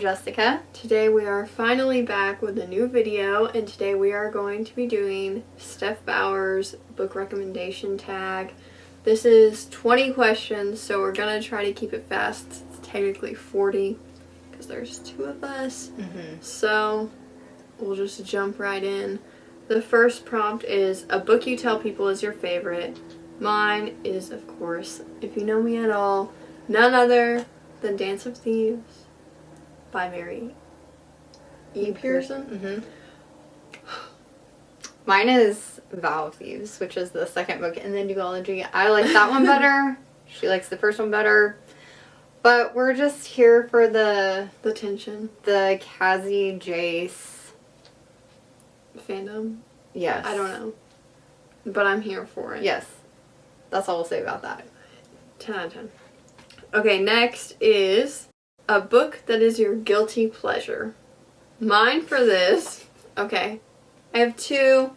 Jessica. Today we are finally back with a new video, and today we are going to be doing Steph Bauer's book recommendation tag. This is 20 questions, so we're going to try to keep it fast. It's technically 40 because there's two of us. So we'll just jump right in. The first prompt is a book you tell people is your favorite. Mine is, of course, if you know me at all, none other than Dance of Thieves by Mary E. Pearson. Mine is Vow of Thieves, which is the second book in the duology. I like that one better. She likes the first one better. But we're just here for the tension. The Cassie Jace fandom. Yes. I don't know. But I'm here for it. Yes. That's all we'll say about that. 10 out of 10. Okay, next is a book that is your guilty pleasure. Mine for this, okay, I have two,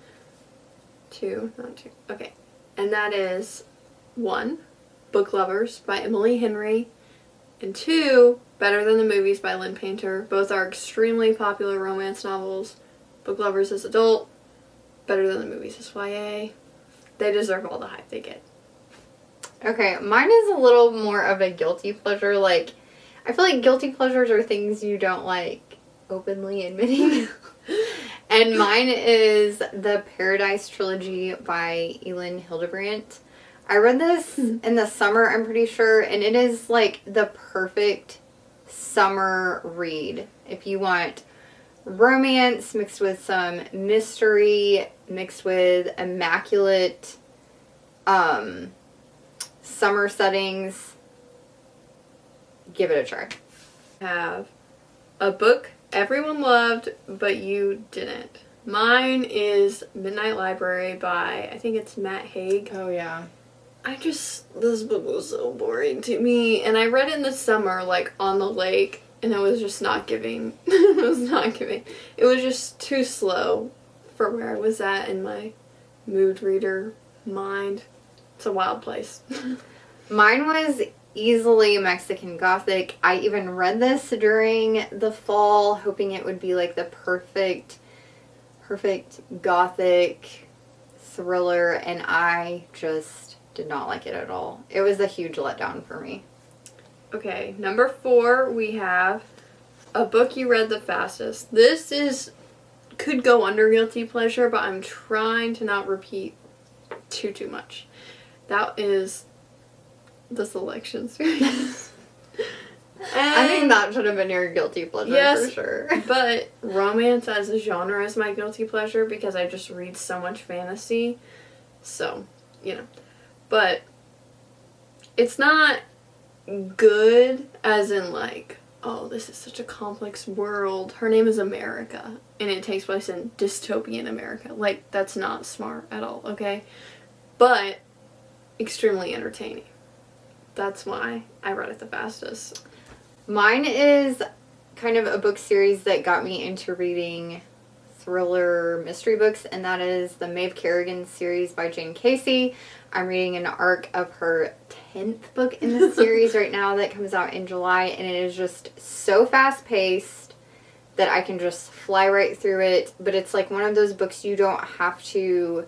okay, and that is 1, Book Lovers by Emily Henry, and 2, Better Than the Movies by Lynn Painter. Both are extremely popular romance novels. Book Lovers is adult, Better Than the Movies is YA. They deserve all the hype they get. Okay, mine is a little more of a guilty pleasure. Like, I feel like guilty pleasures are things you don't like openly admitting. And mine is the Paradise Trilogy by Elin Hildebrandt. I read this in the summer, I'm pretty sure, and it is like the perfect summer read. If you want romance mixed with some mystery, mixed with immaculate summer settings, give it a try. Have a book everyone loved but you didn't. Mine is Midnight Library by, I think it's Matt Haig. Oh yeah. This book was so boring to me, and I read it in the summer, like on the lake, and it was just not giving. It was just too slow for where I was at in my mood reader mind. It's a wild place. Mine was easily Mexican Gothic. I even read this during the fall, hoping it would be like the perfect Gothic thriller, and I just did not like it at all. It was a huge letdown for me. Okay, number 4, we have a book you read the fastest. This could go under guilty pleasure, but I'm trying to not repeat too much. That is the Selection series. I think that should have been your guilty pleasure, yes, for sure. But romance as a genre is my guilty pleasure because I just read so much fantasy. So, you know. But it's not good as in like, oh, this is such a complex world. Her Name is America, and it takes place in dystopian America. Like, that's not smart at all, okay? But extremely entertaining. That's why I read it the fastest. Mine is kind of a book series that got me into reading thriller mystery books, and that is the Maeve Kerrigan series by Jane Casey. I'm reading an arc of her 10th book in the series right now that comes out in July, and it is just so fast-paced that I can just fly right through it. But it's like one of those books you don't have to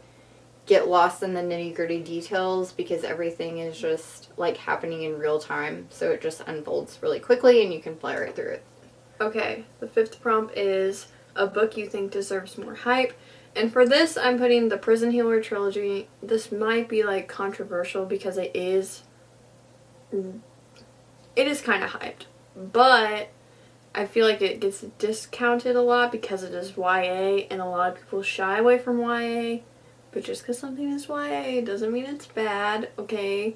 get lost in the nitty-gritty details because everything is just like happening in real time, so it just unfolds really quickly and you can fly right through it. Okay, the 5th prompt is a book you think deserves more hype. And for this, I'm putting the Prison Healer trilogy. This might be like controversial because it is kind of hyped, but I feel like it gets discounted a lot because it is YA, and a lot of people shy away from YA. But just because something is YA doesn't mean it's bad, okay?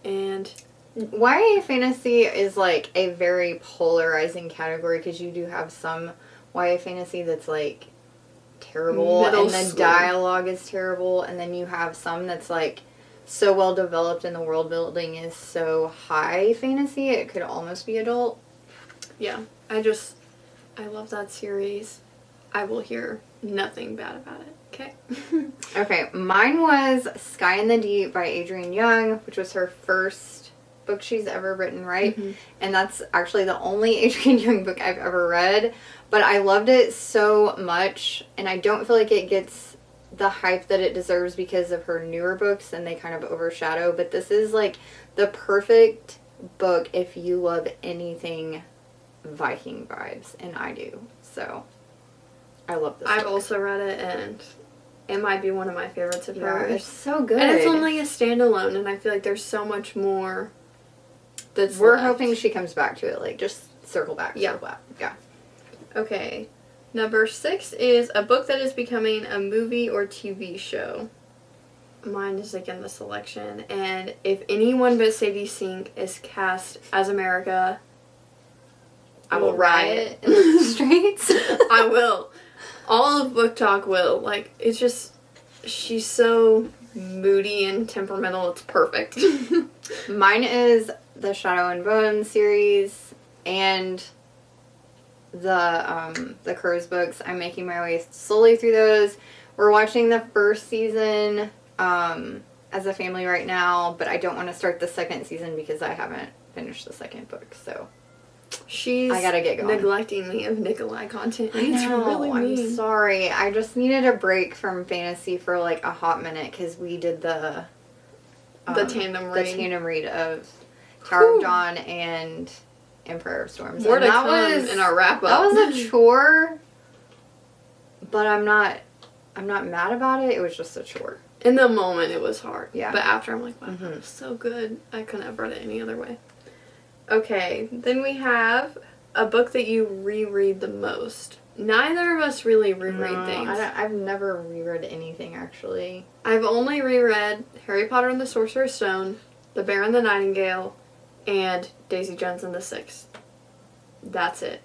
And YA fantasy is like a very polarizing category because you do have some YA fantasy that's like terrible and the dialogue is terrible, and then you have some that's like so well developed and the world building is so high fantasy it could almost be adult. Yeah, I love that series. I will hear nothing bad about it. Okay. Okay, mine was Sky in the Deep by Adrienne Young, which was her first book she's ever written, right? Mm-hmm. And that's actually the only Adrienne Young book I've ever read. But I loved it so much, and I don't feel like it gets the hype that it deserves because of her newer books, and they kind of overshadow. But this is like the perfect book if you love anything Viking vibes, and I do. So I love this I've book. also read it, and it might be one of my favorites of Yeah, hers. it's so good. And it's only a standalone, and I feel like there's so much more that's We're left. hoping she comes back to it, like just circle back, Yeah. circle back. Yeah. Okay. Number 6 is a book that is becoming a movie or TV show. Mine is again the selection, and if anyone but Sadie Sink is cast as America, I will riot. in the streets. I will. All of Book Talk will. Like, it's just, she's so moody and temperamental, it's perfect. Mine is the Shadow and Bone series and the Crows books. I'm making my way slowly through those. We're watching the first season as a family right now, but I don't want to start the second season because I haven't finished the second book, so She's I gotta get going. neglecting me of Nikolai content. I It's know, really mean. I'm sorry. I just needed a break from fantasy for like a hot minute because we did the tandem read. The tandem read of Tower of Dawn and Empire of Storms. More And to that come was in our wrap up. That was a chore, but I'm not mad about it. It was just a chore. In the moment, it was hard. Yeah. But after, I'm like, wow, Mhm. that was so good. I couldn't have read it any other way. Okay, then we have a book that you reread the most. Neither of us really reread things. I've never reread anything, actually. I've only reread Harry Potter and the Sorcerer's Stone, The Bear and the Nightingale, and Daisy Jones and the Six. That's it.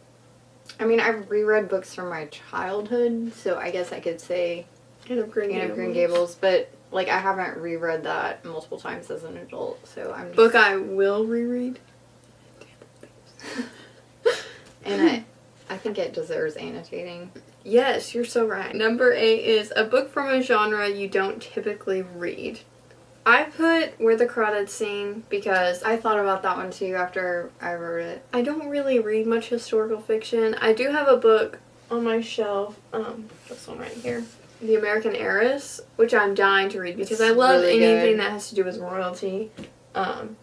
I mean, I've reread books from my childhood, so I guess I could say Anne of Green Anne of Green Gables, but like I haven't reread that multiple times as an adult, so I'm just... Book I will reread. And I think it deserves annotating. Yes, you're so right. Number 8 is a book from a genre you don't typically read. I put Where the Crawdads Sing because I thought about that one too after I wrote it. I don't really read much historical fiction. I do have a book on my shelf, this one right here, The American Heiress, which I'm dying to read because I love really anything good. that has to do with royalty, old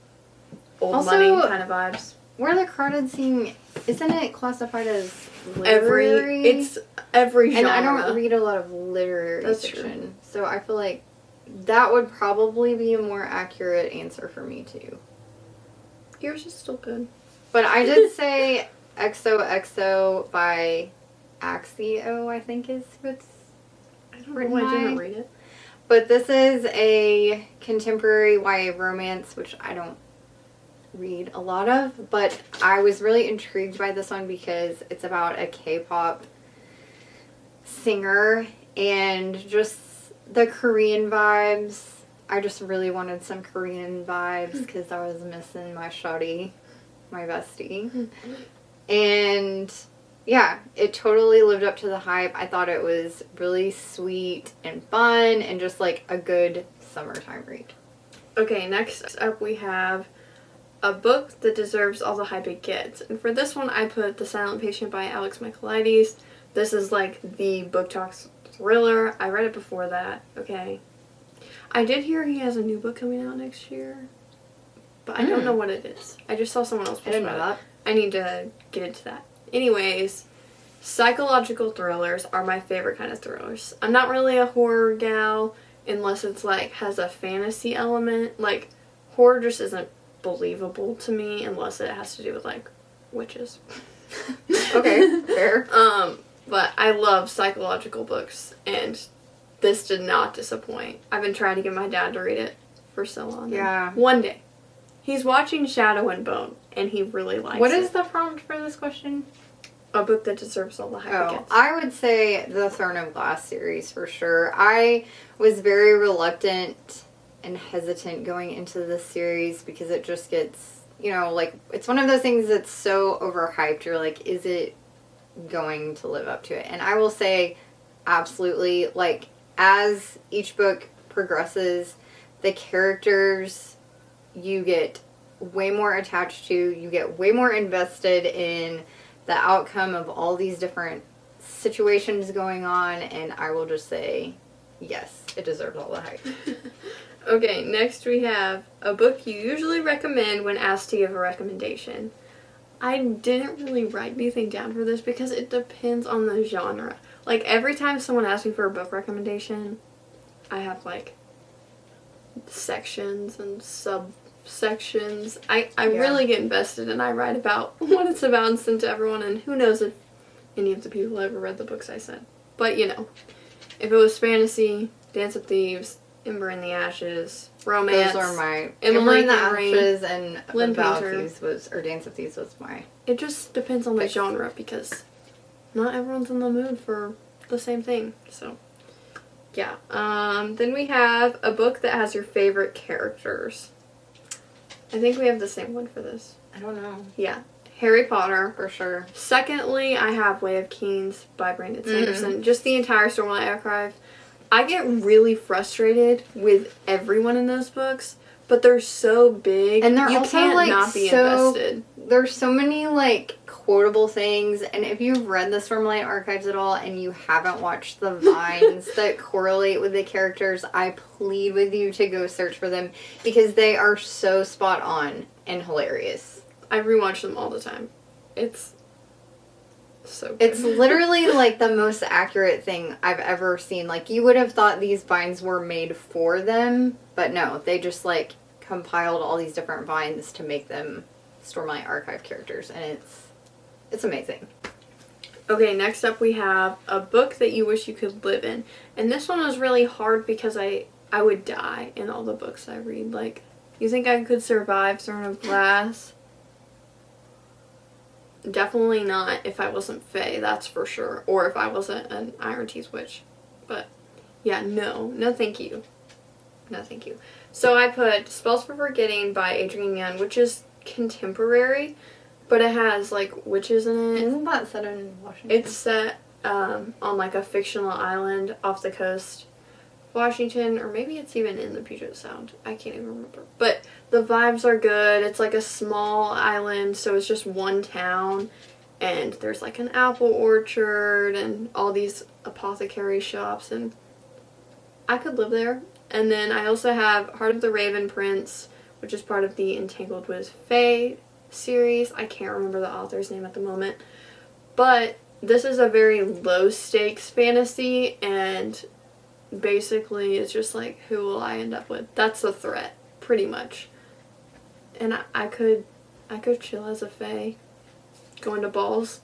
Also, money kind of vibes. Where the Crawdads Sing, isn't it classified as literary? It's every genre. And I don't read a lot of literary That's fiction, so I feel like that would probably be a more accurate answer for me too. Yours is still good. But I did say XOXO by Axio, I think is what's I don't written know. I didn't by. read it. But this is a contemporary YA romance, which I don't read a lot of, but I was really intrigued by this one because it's about a K-pop singer and just the Korean vibes. I just really wanted some Korean vibes because I was missing my shawty, my bestie. And yeah, it totally lived up to the hype. I thought it was really sweet and fun and just like a good summertime read. Okay, next up we have a book that deserves all the hype it gets. And for this one, I put The Silent Patient by Alex Michaelides. This is like the Book Talks thriller. I read it before that, okay? I did hear he has a new book coming out next year, but I don't know what it is. I just saw someone else I post didn't know about that. it. I need to get into that. Anyways, psychological thrillers are my favorite kind of thrillers. I'm not really a horror gal unless it's like has a fantasy element. Like horror just isn't believable to me unless it has to do with like witches. Okay, fair. But I love psychological books, and this did not disappoint. I've been trying to get my dad to read it for so long. Yeah. One day. He's watching Shadow and Bone, and he really likes it. What is the prompt for this question? A book that deserves all the hype it Oh, gets. I would say the Throne of Glass series for sure. I was very reluctant and hesitant going into this series because it just gets, you know, like, it's one of those things that's so overhyped. You're like, is it going to live up to it? And I will say, absolutely, like, as each book progresses, the characters, you get way more attached to. You get way more invested in the outcome of all these different situations going on, and I will just say, yes, it deserves all the hype. Okay, next we have a book you usually recommend when asked to give a recommendation. I didn't really write anything down for this because it depends on the genre. Like, every time someone asks me for a book recommendation, I have, like, sections and subsections. I really get invested, and I write about what it's about and send to everyone, and who knows if any of the people ever read the books I sent. But, you know, if it was fantasy, Dance of Thieves, Ember in the Ashes, romance. Those are my Ember in the Ashes and Lynn About Painter. Thieves was, or Dance of Thieves was my. It just depends on the pick. genre, because not everyone's in the mood for the same thing. So, yeah. Then we have a book that has your favorite characters. I think we have the same one for this. I don't know. Yeah. Harry Potter. For sure. Secondly, I have Way of Kings by Brandon Sanderson. Just the entire Stormlight Archive. I get really frustrated with everyone in those books, but they're so big, and they're you also can't like not be invested. There's so many like quotable things, and if you've read the Stormlight Archives at all and you haven't watched the vines that correlate with the characters, I plead with you to go search for them because they are so spot on and hilarious. I rewatch them all the time. It's so good. It's literally like the most accurate thing I've ever seen. Like, you would have thought these vines were made for them, but no, they just like compiled all these different vines to make them Stormlight Archive characters, and it's amazing. Okay, next up we have a book that you wish you could live in. And this one was really hard because I would die in all the books I read. Like, you think I could survive Throne of Glass? Definitely not if I wasn't Fae, that's for sure. Or if I wasn't an Iron Teeth Witch. But, yeah, no. No thank you. No thank you. So I put Spells for Forgetting by Adrienne Young, which is contemporary, but it has, like, witches in it. Isn't that set in Washington? It's set on, like, a fictional island off the coast of Washington, or maybe it's even in the Puget Sound. I can't even remember. But the vibes are good. It's, like, a small island, so it's just one town, and there's, like, an apple orchard and all these apothecary shops, and I could live there. And then I also have Heart of the Raven Prince, which is part of the Entangled with Fae series. I can't remember the author's name at the moment. But this is a very low-stakes fantasy, and basically it's just like, who will I end up with? That's the threat, pretty much. And I could chill as a Fae, going to balls.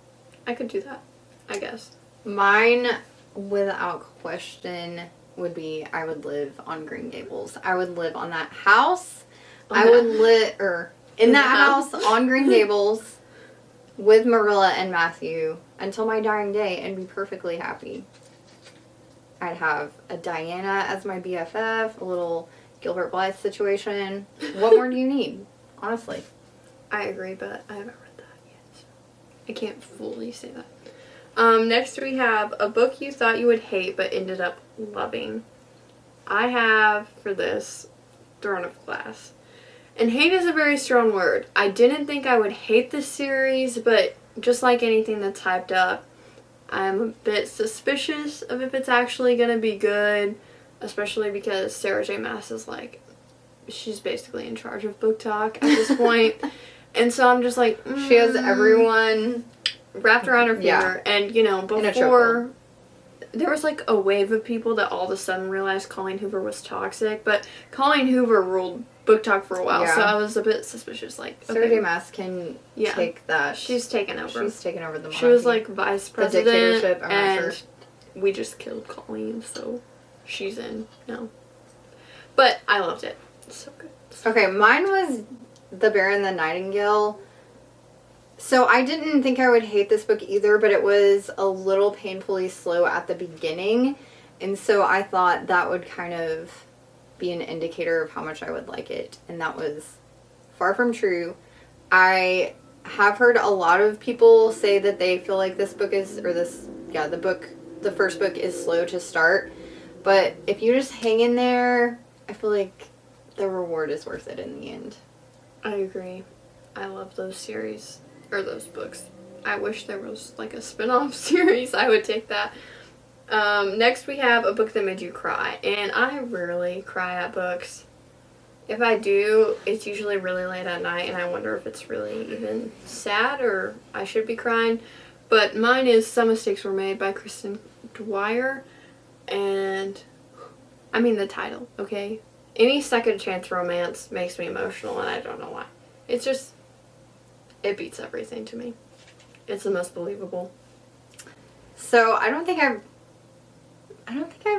I could do that, I guess. Mine, without question, would be I would live on Green Gables. I would live on that house. I would live, in that house on Green Gables with Marilla and Matthew until my dying day and be perfectly happy. I'd have a Diana as my BFF, a little Gilbert Blythe situation. What more do you need? Honestly. I agree, but I haven't read that yet, so I can't fully say that. Next we have a book you thought you would hate but ended up loving. I have, for this, Throne of Glass. And hate is a very strong word. I didn't think I would hate this series, but just like anything that's hyped up, I'm a bit suspicious of if it's actually going to be good, especially because Sarah J. Maas is like, she's basically in charge of book talk at this point. And so I'm just like, She has everyone wrapped around her finger. Yeah. And, you know, before, there was like a wave of people that all of a sudden realized Colleen Hoover was toxic, but Colleen Hoover ruled book talk for a while, so I was a bit suspicious. Like, Sarah J. Maas can take that. She's taken over. She's taken over the monarchy. She was like vice president, the dictatorship, and we just killed Colleen, so she's in now. But I loved it. It's so good. Okay, mine was The Bear and the Nightingale. So I didn't think I would hate this book either, but it was a little painfully slow at the beginning, and so I thought that would kind of be an indicator of how much I would like it, and that was far from true. I have heard a lot of people say that they feel like this book is, the first book is slow to start, but if you just hang in there, I feel like the reward is worth it in the end. I agree. I love those series, or those books. I wish there was like a spin-off series. I would take that. Next we have a book that made you cry, and I rarely cry at books. If I do, it's usually really late at night, and I wonder if it's really even sad or I should be crying. But mine is Some Mistakes Were Made by Kristen Dwyer, and I mean the title, okay? Any second chance romance makes me emotional, and I don't know why. It's just, it beats everything to me. It's the most believable. So I don't think I've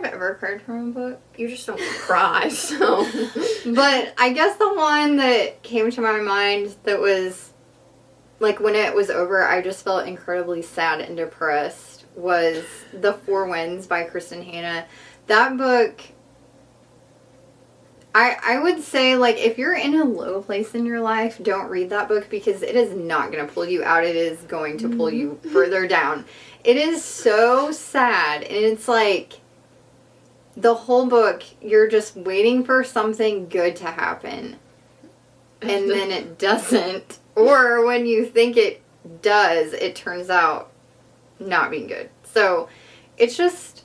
ever cried from a book. You just don't cry, so. But I guess the one that came to my mind that was, like, when it was over, I just felt incredibly sad and depressed, was The Four Winds by Kristen Hanna. That book, I would say, like, if you're in a low place in your life, don't read that book because it is not going to pull you out. It is going to pull you further down. It is so sad, and it's like, the whole book, you're just waiting for something good to happen, and then it doesn't. Or when you think it does, it turns out not being good. So, it's just,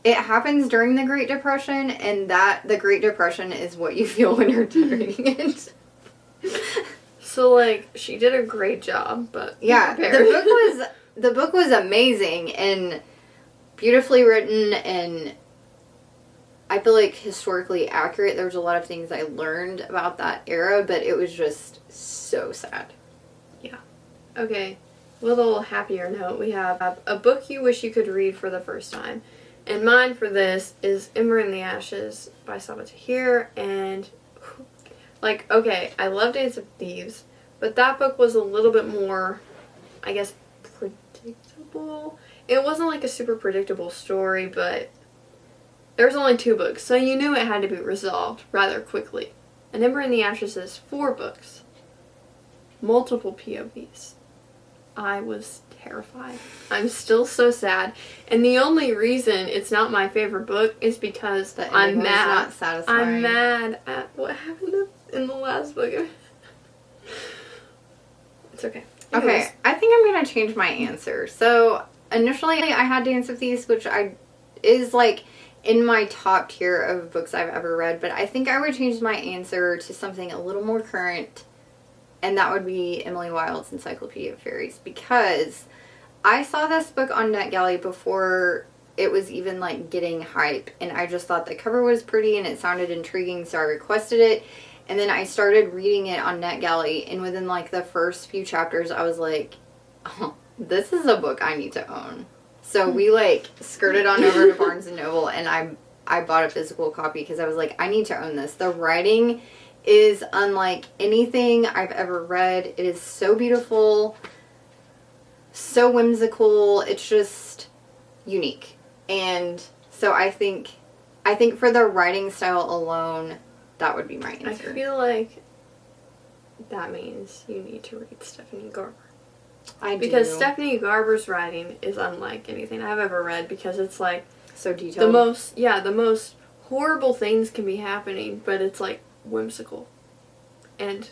it happens during the Great Depression, and the Great Depression is what you feel when you're reading it. So, like, she did a great job, but yeah, the book was amazing and beautifully written, and I feel like historically accurate. There was a lot of things I learned about that era, but it was just so sad. Yeah. Okay. With a little happier note, we have a book you wish you could read for the first time. And mine for this is Ember in the Ashes by Sabaa Tahir. And, like, okay, I love Dance of Thieves, but that book was a little bit more, I guess, predictable. It wasn't like a super predictable story, but there was only 2 books, so you knew it had to be resolved rather quickly. And Ember in the Ashes is 4 books. Multiple POVs. I was terrified. I'm still so sad. And the only reason it's not my favorite book is because I'm mad. Not satisfying. I'm mad at what happened in the last book. It's okay. Okay, I think I'm going to change my answer. So, initially I had Dance of Thieves, which is like in my top tier of books I've ever read, but I think I would change my answer to something a little more current, and that would be Emily Wilde's Encyclopedia of Fairies, because I saw this book on NetGalley before it was even like getting hype, and I just thought the cover was pretty and it sounded intriguing, so I requested it. And then I started reading it on NetGalley, and within like the first few chapters I was like, oh, this is a book I need to own. So we like skirted on over to Barnes & Noble, and I bought a physical copy because I was like, I need to own this. The writing is unlike anything I've ever read. It is so beautiful, so whimsical. It's just unique. And so I think for the writing style alone, that would be my answer. I feel like that means you need to read Stephanie Garber. Because Stephanie Garber's writing is unlike anything I've ever read, because it's like so detailed. The most horrible things can be happening, but it's like whimsical. And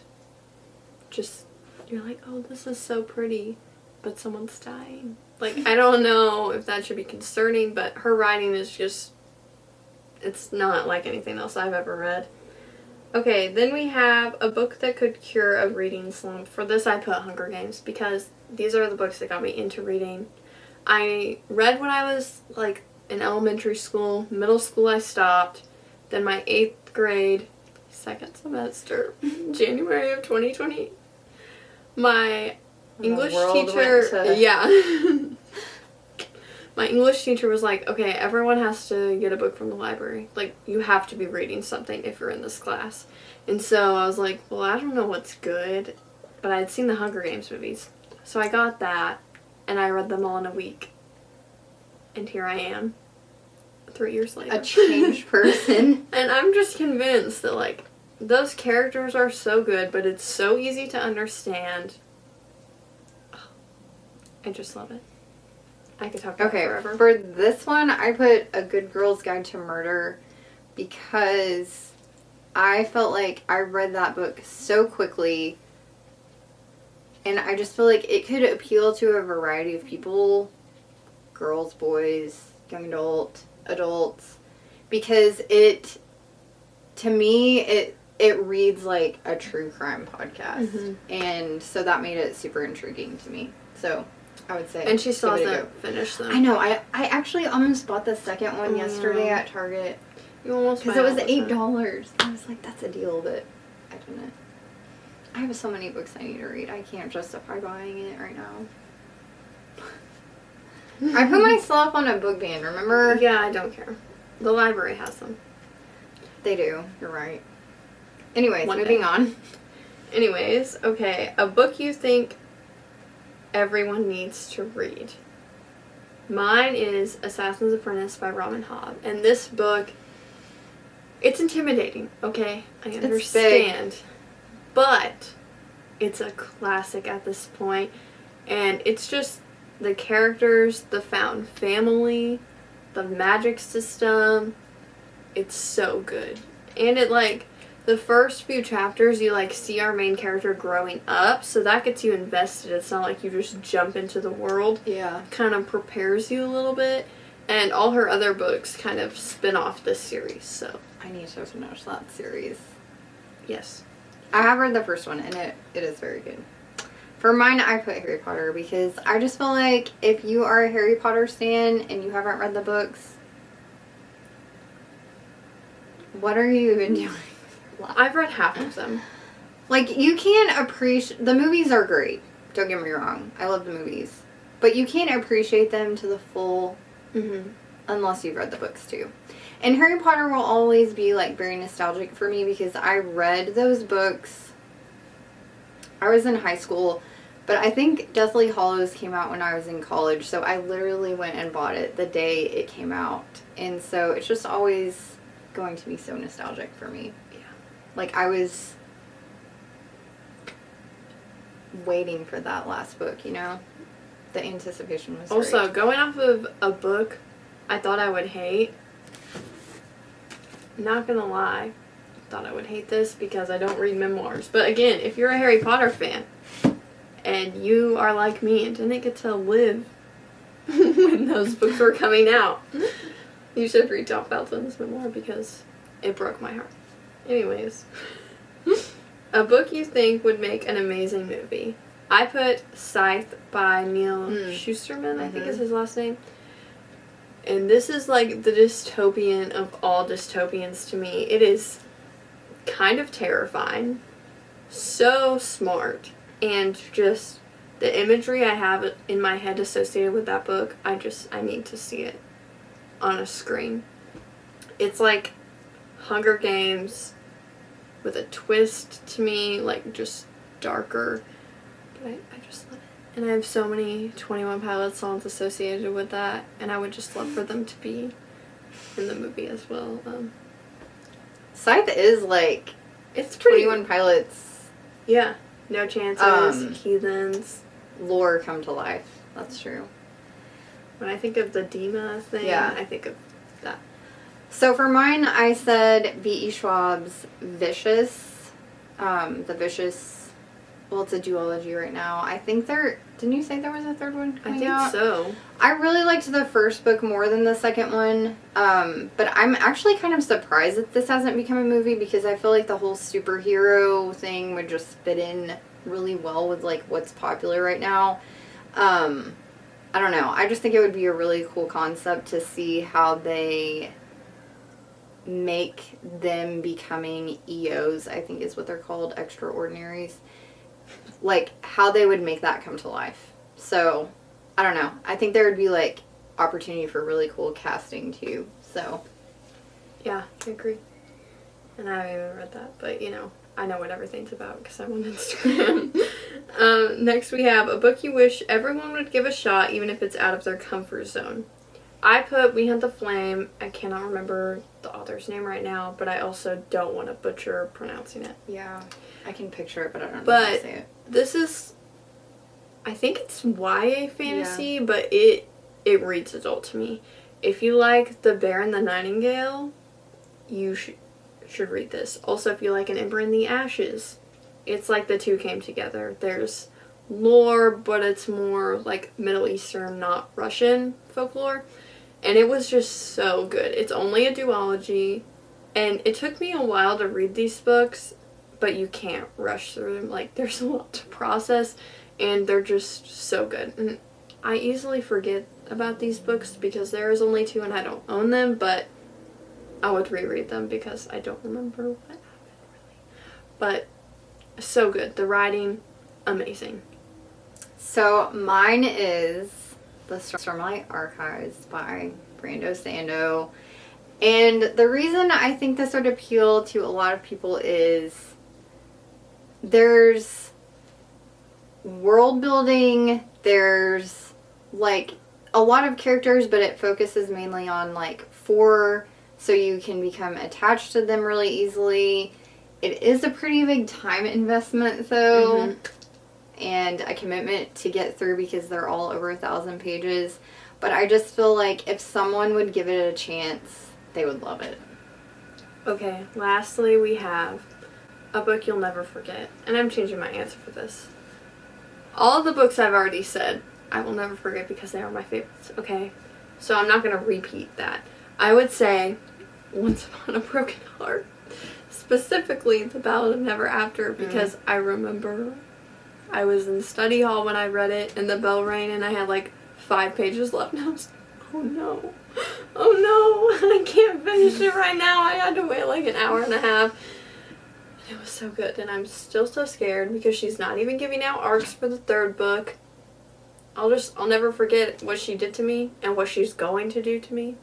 just, you're like, oh, this is so pretty, but someone's dying. Like, I don't know if that should be concerning, but her writing is just, it's not like anything else I've ever read. Okay, then we have a book that could cure a reading slump. For this I put Hunger Games, because these are the books that got me into reading. I read when I was like in elementary school. Middle school I stopped. Then my 8th grade, second semester, January of 2020, my English teacher, my English teacher was like, okay, everyone has to get a book from the library. Like, you have to be reading something if you're in this class. And so I was like, well, I don't know what's good, but I'd seen the Hunger Games movies. So I got that, and I read them all in a week. And here I am, 3 years later. A changed person. And I'm just convinced that, like, those characters are so good, but it's so easy to understand. Oh, I just love it. I could talk about it forever. For this one, I put A Good Girl's Guide to Murder, because I felt like I read that book so quickly, and I just feel like it could appeal to a variety of people, girls, boys, young adults, because to me, it reads like a true crime podcast. Mm-hmm. And so that made it super intriguing to me. So I would say. And she still hasn't finished them. I know. I actually almost bought the second one yesterday at Target. You almost because it was $8. I was like, that's a deal, but I didn't. I have so many books I need to read. I can't justify buying it right now. I put myself on a book ban, remember? Yeah, I don't care. The library has them. They do. You're right. Anyways, moving on. Anyways, okay. A book you think everyone needs to read. Mine is Assassin's Apprentice by Robin Hobb. And this book, it's intimidating, okay? I understand. It's big. But it's a classic at this point. And it's just the characters, the found family, the magic system. It's so good. And it, like, the first few chapters, you, like, see our main character growing up, so that gets you invested. It's not like you just jump into the world. Yeah. Kind of prepares you a little bit. And all her other books kind of spin off this series, so. I need to finish that series. Yes. I have read the first one, and it is very good. For mine, I put Harry Potter, because I just feel like if you are a Harry Potter stan and you haven't read the books, what are you even doing? I've read half of them. Like, you can't appreciate... The movies are great. Don't get me wrong. I love the movies. But you can't appreciate them to the full unless you've read the books, too. And Harry Potter will always be, like, very nostalgic for me because I read those books... I was in high school, but I think Deathly Hallows came out when I was in college, so I literally went and bought it the day it came out. And so it's just always going to be so nostalgic for me. Like, I was waiting for that last book, you know? The anticipation was also, great. Going off of a book I thought I would hate, not gonna lie, thought I would hate this because I don't read memoirs. But again, if you're a Harry Potter fan, and you are like me and didn't get to live when those books were coming out, you should read Tom Felton's memoir because it broke my heart. Anyways, a book you think would make an amazing movie. I put Scythe by Neil Shusterman, I think is his last name. And this is like the dystopian of all dystopians to me. It is kind of terrifying, so smart, and just the imagery I have in my head associated with that book, I need to see it on a screen. It's like Hunger Games with a twist to me, like just darker. But I just love it. And I have so many 21 Pilots songs associated with that, and I would just love for them to be in the movie as well. Scythe is like, it's pretty 21 Pilots. Yeah. No Chances, Heathens. Lore come to life. That's true. When I think of the Dima thing, I think of that. So for mine, I said B.E. Schwab's Vicious. The Vicious, well, it's a duology right now. I think didn't you say there was a third one coming out? I think so. I really liked the first book more than the second one. But I'm actually kind of surprised that this hasn't become a movie because I feel like the whole superhero thing would just fit in really well with, like, what's popular right now. I don't know. I just think it would be a really cool concept to see how they make them becoming EOs, I think is what they're called, extraordinaries. Like, how they would make that come to life. So, I don't know. I think there would be, like, opportunity for really cool casting, too. So. Yeah, I agree. And I haven't even read that, but, you know, I know what everything's about because I'm on Instagram. Next we have a book you wish everyone would give a shot, even if it's out of their comfort zone. I put We Hunt the Flame. I cannot remember the author's name right now, but I also don't want to butcher pronouncing it. Yeah, I can picture it, but I don't know how to say it. This is, I think it's YA fantasy, but it reads adult to me. If you like The Bear and the Nightingale, you should read this. Also, if you like An Ember in the Ashes, it's like the two came together. There's lore, but it's more like Middle Eastern, not Russian folklore. And it was just so good. It's only a duology, and it took me a while to read these books, but you can't rush through them. Like, there's a lot to process, and they're just so good. And I easily forget about these books because there is only two and I don't own them, but I would reread them because I don't remember what happened really. But so good. The writing, amazing. So mine is The Stormlight Archives by Brando Sando. And the reason I think this would appeal to a lot of people is there's world building, there's like a lot of characters, but it focuses mainly on like 4, so you can become attached to them really easily. It is a pretty big time investment though, and a commitment to get through because they're all over 1,000 pages. But I just feel like if someone would give it a chance, they would love it. Okay, lastly we have a book you'll never forget. And I'm changing my answer for this. All of the books I've already said, I will never forget because they are my favorites, okay? So I'm not going to repeat that. I would say Once Upon a Broken Heart. Specifically The Ballad of Never After, because I remember I was in study hall when I read it and the bell rang and I had like 5 pages left and I was like, oh no, I can't finish it right now. I had to wait like an hour and a half. And it was so good, and I'm still so scared because she's not even giving out arcs for the 3rd book. I'll never forget what she did to me and what she's going to do to me.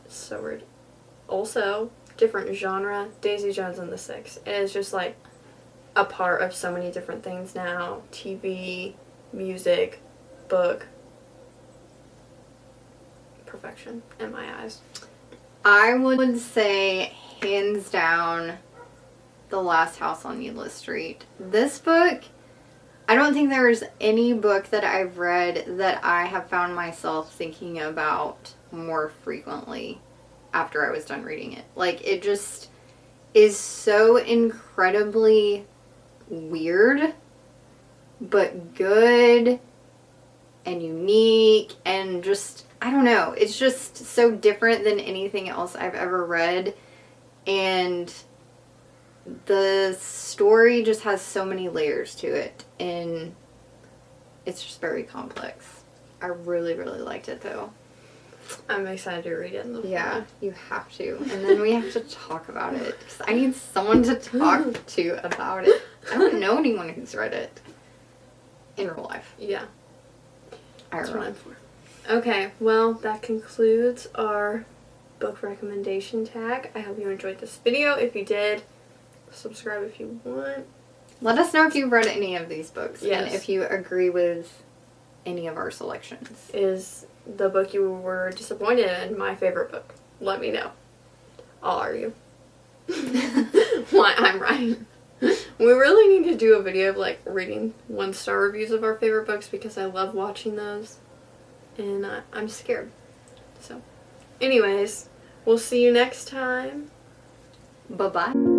So weird. Also, different genre, Daisy Jones and the Six. It is just like a part of so many different things now. TV, music, book. Perfection in my eyes. I would say, hands down, The Last House on Needless Street. This book, I don't think there's any book that I've read that I have found myself thinking about more frequently after I was done reading it. Like, it just is so incredibly weird, but good and unique and just, I don't know, it's just so different than anything else I've ever read. And the story just has so many layers to it, and it's just very complex. I really, really liked it though. I'm excited to read it in the fall. Yeah, you have to. And then we have to talk about it, because I need someone to talk to about it. I don't know anyone who's read it in real life. Yeah. That's what I'm for. Okay, well, that concludes our book recommendation tag. I hope you enjoyed this video. If you did, subscribe if you want. Let us know if you've read any of these books. Yes. And if you agree with any of our selections. Is the book you were disappointed in my favorite book? Let me know. I'll argue. Why I'm right. We really need to do a video of like reading 1-star reviews of our favorite books because I love watching those. And I'm scared. So, anyways, we'll see you next time. Bye-bye.